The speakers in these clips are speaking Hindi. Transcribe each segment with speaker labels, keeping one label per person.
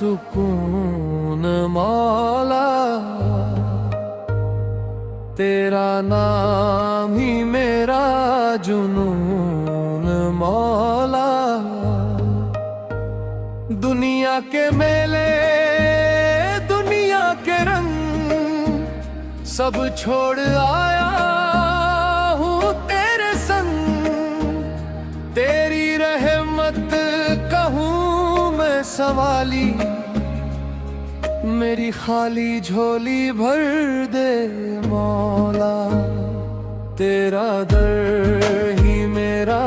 Speaker 1: सुकून मौला, तेरा नाम ही मेरा जुनून मौला। दुनिया के मेले दुनिया के रंग सब छोड़ आया हूँ तेरे संग। तेरी रहमत कहूँ मैं सवाली, मेरी खाली झोली भर दे मौला। तेरा दर ही मेरा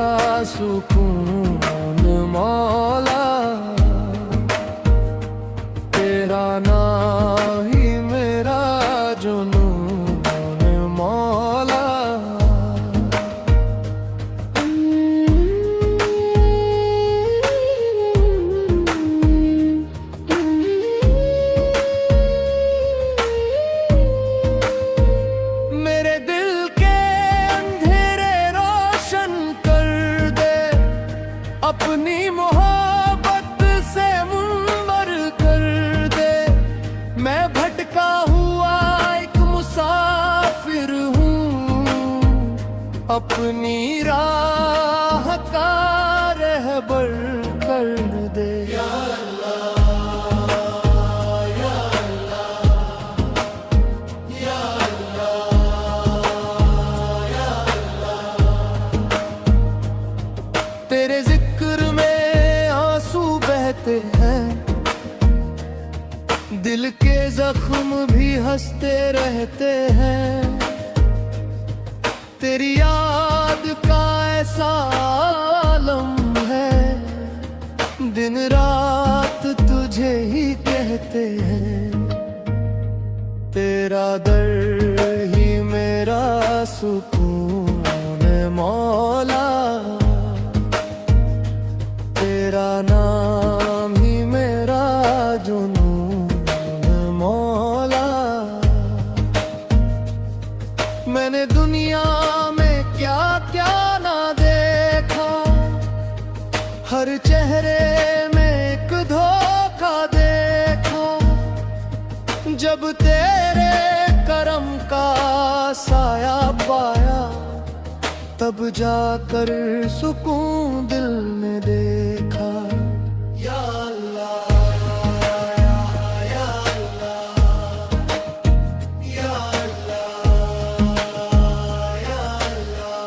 Speaker 1: सुकून मौला, तेरा नाम ही मेरा जुनून मौला। मेरे दिल के अंधेरे रोशन कर दे, अपनी मोहब्बत से मुनव्वर कर दे। मैं भटका हुआ एक मुसाफिर हूँ, अपनी राह का रहबर कर दे। या अल्लाह, या अल्लाह, या अल्लाह, या अल्लाह। तेरे जिक्र में आंसू बहते हैं, दिल के जख्म भी हंसते रहते हैं। तेरी याद का ऐसा आलम है, दिन रात तुझे ही कहते हैं। तेरा दर ही मेरा सुकून मौला, तेरा नाम ही मेरा जुनून मौला। मैंने दुनिया में क्या क्या ना देखा, हर चेहरे में एक धोखा देखा। जब तेरे करम का साया पाया, तब जाकर सुकून दिल में देखा। या अल्लाह, या अल्लाह, या अल्लाह, या अल्लाह।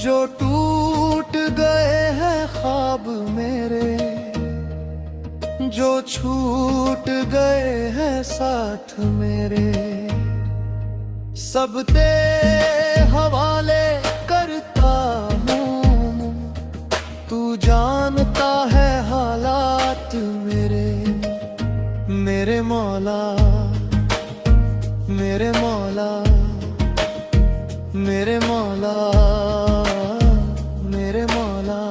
Speaker 1: जो टूट गए हैं ख्वाब मेरे, जो छूट गए हैं साथ मेरे, सब तेरे हवाले करता हूँ। तू जानता है हालात मेरे, मेरे मौला, मेरे मौला, मेरे मौला, मेरे मौला।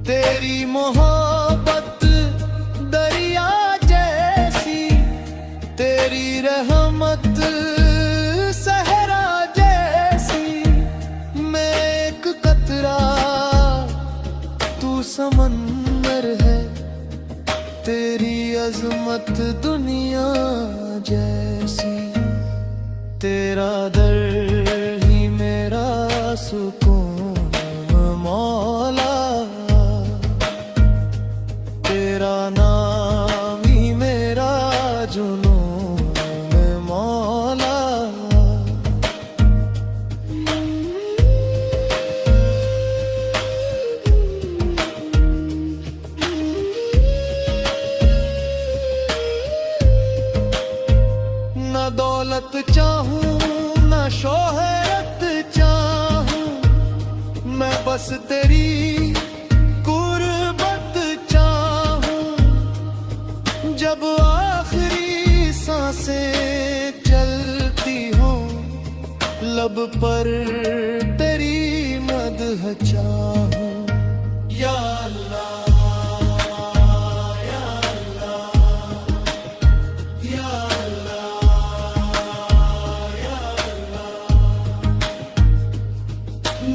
Speaker 1: तेरी मोहब्बत दरिया जैसी, तेरी रहमत सहरा जैसी। मैं एक कतरा, तू समंदर है। तेरी अजमत दुनिया जैसी, तेरा दर ही मेरा सुकून मौला, तेरा नाम ही मेरा जुनून मौला। न दौलत चाहूं न शोहरत चाहूं, मैं बस तेरी कुर्बत चाहूं। जब आखिरी सांसें चलती हों, लब पर तेरी मदह चाहूं। या अल्लाह,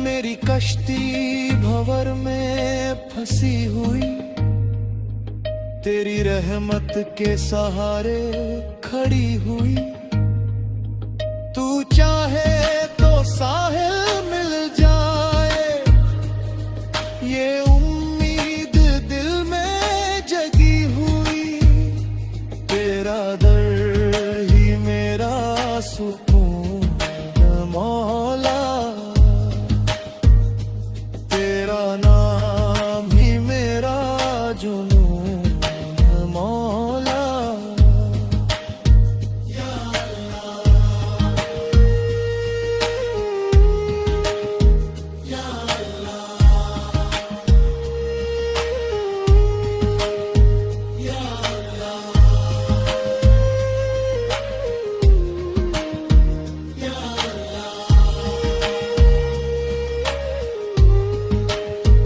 Speaker 1: मेरी कश्ती भंवर में फंसी हुई, तेरी रहमत के सहारे खड़ी हुई। तू चाहे तो साहिल मिल जाए, ये उम्मीद दिल में जगी हुई। तेरा दर ही मेरा सुख